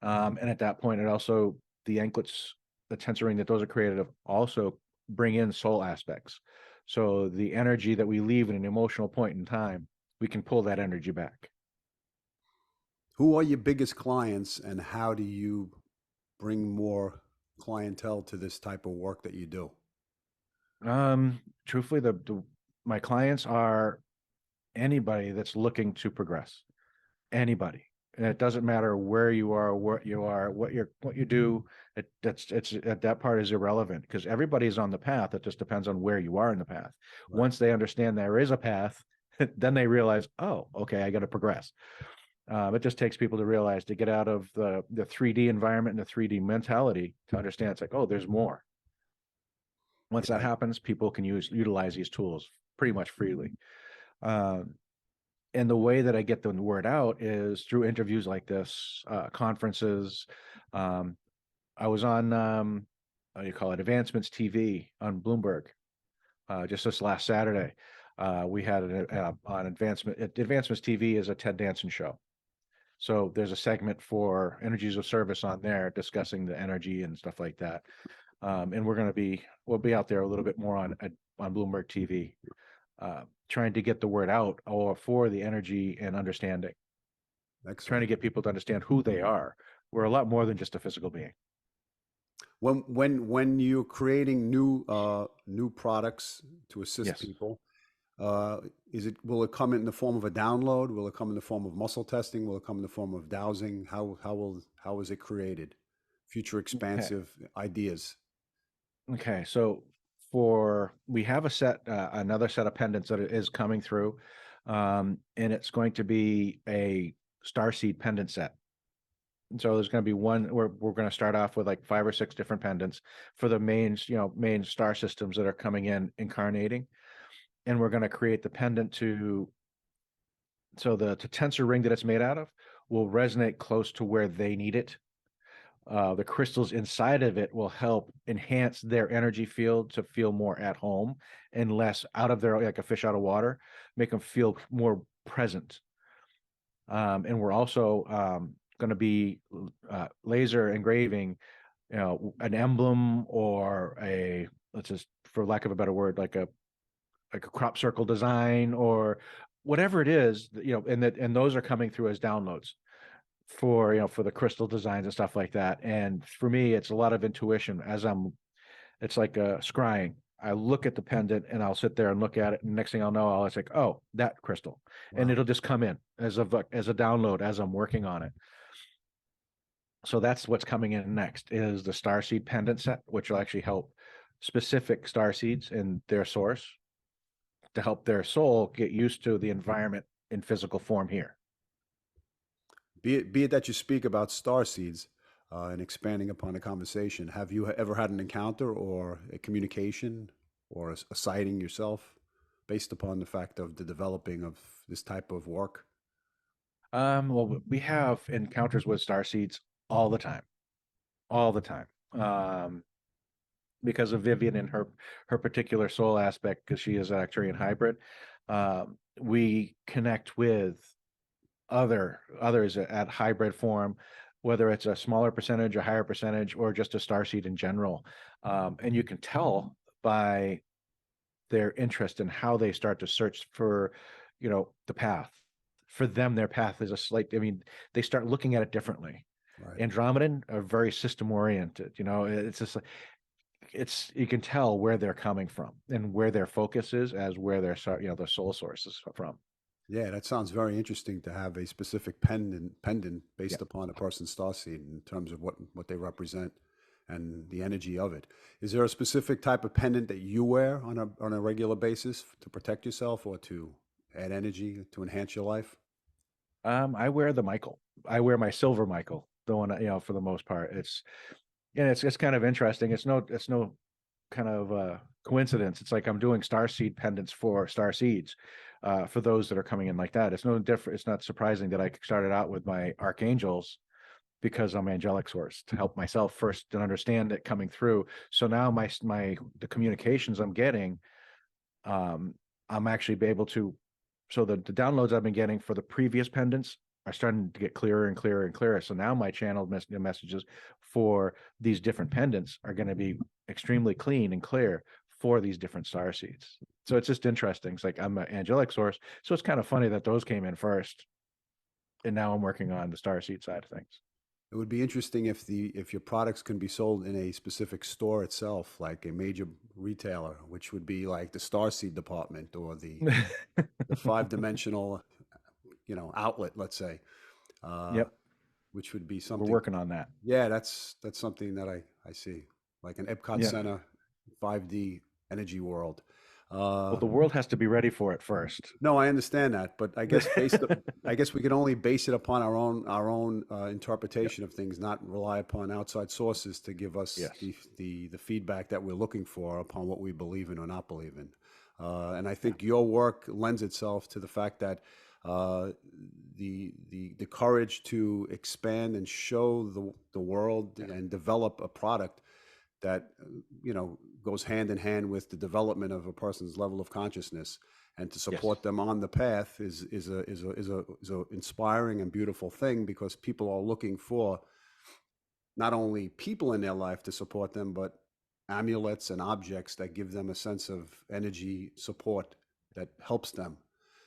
And at that point, the anklets, the tensoring that those are created of, also bring in soul aspects. So the energy that we leave in an emotional point in time, we can pull that energy back. Who are your biggest clients, and how do you bring more clientele to this type of work that you do? Truthfully, the my clients are anybody that's looking to progress. Anybody. And it doesn't matter where you are, what you are, what you do. That part is irrelevant because everybody's on the path. It just depends on where you are in the path. Right. Once they understand there is a path, then they realize, oh, okay, I got to progress. It just takes people to realize to get out of the 3D environment and the 3D mentality to understand it's like, oh, there's more. Once that Yeah. happens, people can utilize these tools pretty much freely. Um, and the way that I get the word out is through interviews like this, conferences. Um, I was on how do you call it, Advancements TV on Bloomberg just this last Saturday. We had on Advancements TV is a Ted Danson show. So there's a segment for energies of service on there discussing the energy and stuff like that. And we'll be out there a little bit more on Bloomberg TV, trying to get the word out or for the energy and understanding, trying to Excellent. get people to understand who they are. We're a lot more than just a physical being. When you're creating new products to assist Yes. people, will it come in the form of a download? Will it come in the form of muscle testing? Will it come in the form of dowsing? How is it created? Future Okay. expansive ideas. Okay. So we have another set of pendants that is coming through, and it's going to be a starseed pendant set. So there's going to be one where we're going to start off with like 5 or 6 different pendants for the main star systems that are coming in incarnating. And we're going to create the pendant so the tensor ring that it's made out of will resonate close to where they need it. The crystals inside of it will help enhance their energy field to feel more at home and less out of their, like a fish out of water, make them feel more present. And we're also going to be laser engraving, an emblem or let's just, for lack of a better word, like a crop circle design or whatever it is, and those are coming through as downloads for the crystal designs and stuff like that. And for me, it's a lot of intuition it's like scrying. I look at the pendant and I'll sit there and look at it, and next thing I'll know, I'll it's like, oh, that crystal, and Wow. it'll just come in as a download as I'm working on it. So that's what's coming in next is the starseed pendant set, which will actually help specific star seeds in their source to help their soul get used to the environment in physical form here. Be it that you speak about star seeds and expanding upon the conversation, have you ever had an encounter or a communication or a sighting yourself based upon the fact of the developing of this type of work? Well, we have encounters with star seeds all the time, all the time. Because of Vivian and her particular soul aspect, because she is an Arcturian hybrid, we connect with others at hybrid form, whether it's a smaller percentage, a higher percentage, or just a starseed in general. And you can tell by their interest in how they start to search for, the path. For them, their path is they start looking at it differently. Right. Andromedan are very system oriented. It's just like you can tell where they're coming from and where their focus is as where their soul source is from. Yeah, that sounds very interesting to have a specific pendant Yeah. based upon a person's starseed in terms of what they represent and the energy of it. Is there a specific type of pendant that you wear on a regular basis to protect yourself or to add energy to enhance your life? I wear the Michael. I wear my silver Michael, the one, for the most part. It's kind of interesting. It's no kind of coincidence. It's like I'm doing star seed pendants for star seeds, for those that are coming in like that. It's no different. It's not surprising that I started out with my archangels because I'm angelic source to help myself first and understand it coming through. So now the communications I'm getting, um, I'm actually be able to. So the downloads I've been getting for the previous pendants are starting to get clearer and clearer and clearer. So now my channel messages for these different pendants are going to be extremely clean and clear for these different star seeds. So it's just interesting. It's like I'm an angelic source, so it's kind of funny that those came in first, and now I'm working on the star seed side of things. It would be interesting if your products can be sold in a specific store itself, like a major retailer, which would be like the Starseed department or the five-dimensional, outlet, let's say, uh, Yep, which would be we're something. working on that. Yeah, that's something that I see, like an Epcot Yeah. Center, 5D energy world. Well, Uh, the world has to be ready for it first. no, I understand that, but I guess we can only base it upon our own Yep. interpretation of things, not rely upon outside sources to give us Yes. the feedback that we're looking for upon what we believe in or not believe in. And I Yeah. think your work lends itself to the fact that uh, the courage to expand and show the world Yeah. and develop a product that goes hand in hand with the development of a person's level of consciousness, and to Yes. support them on the path is a inspiring and beautiful thing, because people are looking for not only people in their life to support them, but amulets and objects that give them a sense of energy support that helps them.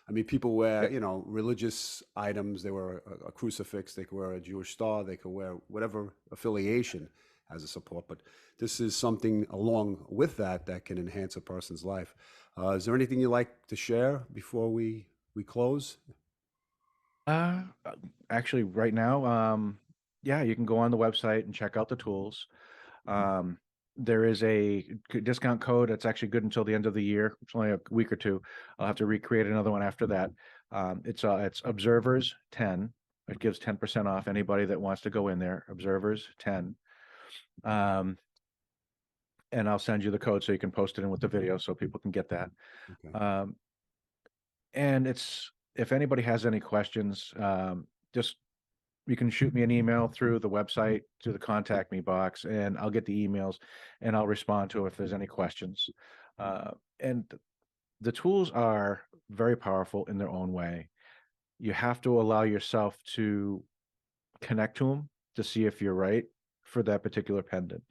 I mean, people wear, Yep. religious items. They wear a crucifix. They could wear a Jewish star. They could wear whatever affiliation as a support. But this is something along with that can enhance a person's life. Is there anything you'd like to share before we close? Uh, uh, Actually, right now, yeah, you can go on the website and check out the tools. Um, there is a discount code that's actually good until the end of the year. It's only a week or two. I'll have to recreate another one after that. It's observers 10. It gives 10% off anybody that wants to go in there. Observers 10. Um, and I'll send you the code so you can post it in with the video so people can get that. Okay. Um, and if anybody has any questions, just you can shoot me an email through the website, through the contact me box, and I'll get the emails and I'll respond to if there's any questions. And the tools are very powerful in their own way. You have to allow yourself to connect to them to see if you're right for that particular pendant.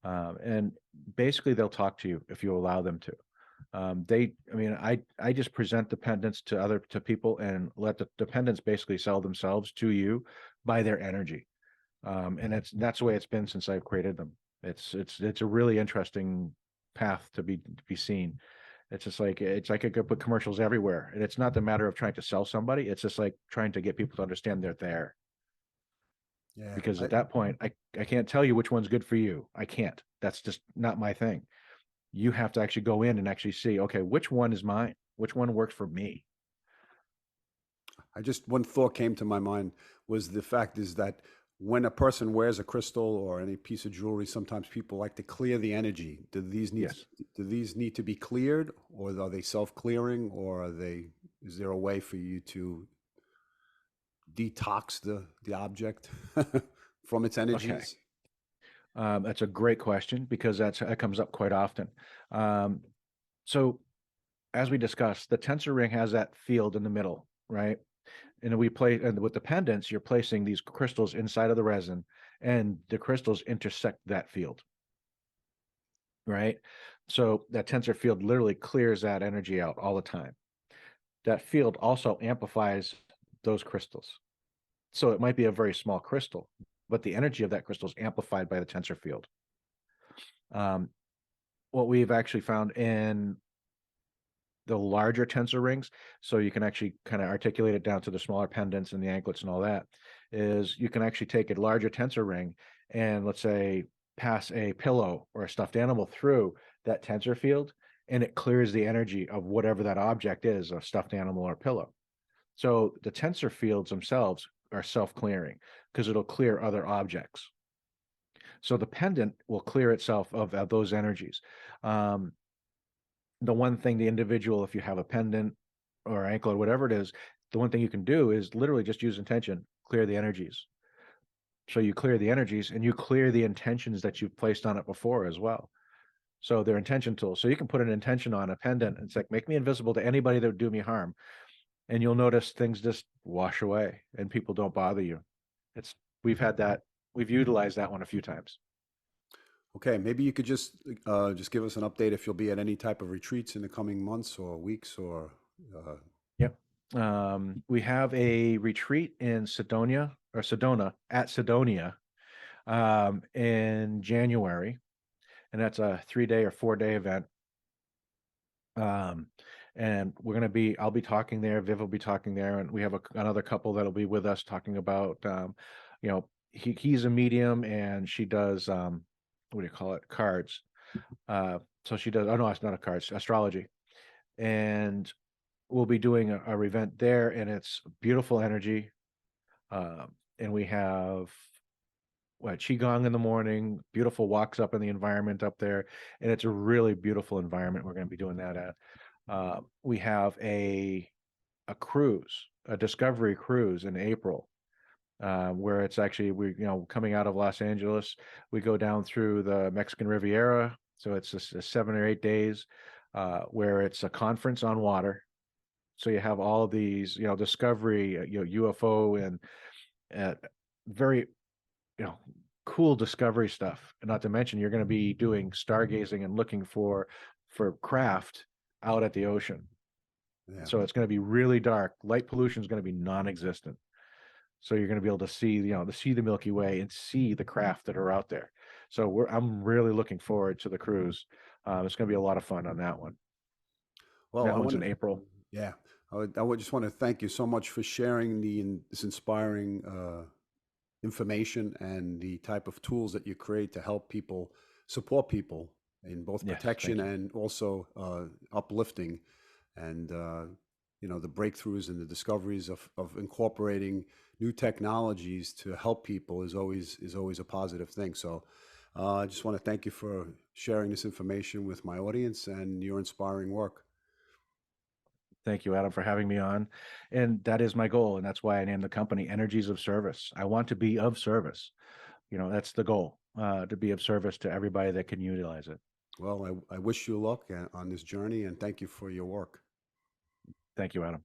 And basically, they'll talk to you if you allow them to. I mean, I just present the pendants to people and let the pendants basically sell themselves to you by their energy. And that's the way it's been since I've created them. It's a really interesting path to be seen. It's like I could put commercials everywhere, and it's not the matter of trying to sell somebody. It's just like trying to get people to understand they're there. Yeah. Because at that point, I can't tell you which one's good for you. I can't. That's just not my thing. You have to actually go in and actually see, okay, which one is mine? Which one works for me? I just one thought came to my mind was the fact is that when a person wears a crystal or any piece of jewelry, sometimes people like to clear the energy. Yes. Do these need to be cleared, or are they self-clearing, or is there a way for you to detox the object from its Okay. energies? That's a great question because that comes up quite often. Um, so as we discussed, the tensor ring has that field in the middle, right? And with the pendants, you're placing these crystals inside of the resin, and the crystals intersect that field, right? So that tensor field literally clears that energy out all the time. That field also amplifies those crystals. So it might be a very small crystal, but the energy of that crystal is amplified by the tensor field. Um, what we've actually found in the larger tensor rings, so you can actually kind of articulate it down to the smaller pendants and the anklets and all that, is you can actually take a larger tensor ring and, let's say, pass a pillow or a stuffed animal through that tensor field, and it clears the energy of whatever that object is, a stuffed animal or pillow. So the tensor fields themselves are self-clearing because it'll clear other objects. So the pendant will clear itself of those energies. Um, the one thing the individual, if you have a pendant or anklet, whatever it is, the one thing you can do is literally just use intention, clear the energies. So you clear the energies and you clear the intentions that you've placed on it before as well. So they're intention tools. So you can put an intention on a pendant and it's like, make me invisible to anybody that would do me harm. And you'll notice things just wash away and people don't bother you. It's, we've had that, we've utilized that one a few times. Okay, maybe you could just give us an update if you'll be at any type of retreats in the coming months or weeks, or Yep. We have a retreat in Sidonia or Sedona at Sedonia in January, and that's a 3 day or 4 day event. Um, and I'll be talking there. Viv will be talking there, and we have another couple that'll be with us talking about, he's a medium and she does, what do you call it? Cards. So she does, oh no, it's not a cards, astrology. And we'll be doing a event there, and it's beautiful energy. And we have what qigong in the morning, beautiful walks up in the environment up there, and it's a really beautiful environment. We're going to be doing that at. We have a cruise, a discovery cruise in April, where it's actually coming out of Los Angeles. We go down through the Mexican Riviera, so it's just 7 or 8 days, where it's a conference on water. So you have all of these, discovery, UFO and very, you know, cool discovery stuff. And not to mention, you're going to be doing stargazing and looking for craft out at the ocean. Yeah. So it's going to be really dark. Light pollution is going to be non-existent. So you're going to be able to see, to see the Milky Way and see the craft that are out there. So I'm really looking forward to the cruise. It's going to be a lot of fun on that one. Well, That I one's want in to, April. yeah, just want to thank you so much for sharing this inspiring information and the type of tools that you create to help people, support people in both Yes, protection thank you. and also uplifting, and the breakthroughs and the discoveries of incorporating new technologies to help people is always a positive thing. So I just want to thank you for sharing this information with my audience and your inspiring work. Thank you, Adam, for having me on. And that is my goal. And that's why I named the company Energies of Service. I want to be of service. That's the goal, to be of service to everybody that can utilize it. Well, I wish you luck on this journey and thank you for your work. Thank you, Adam.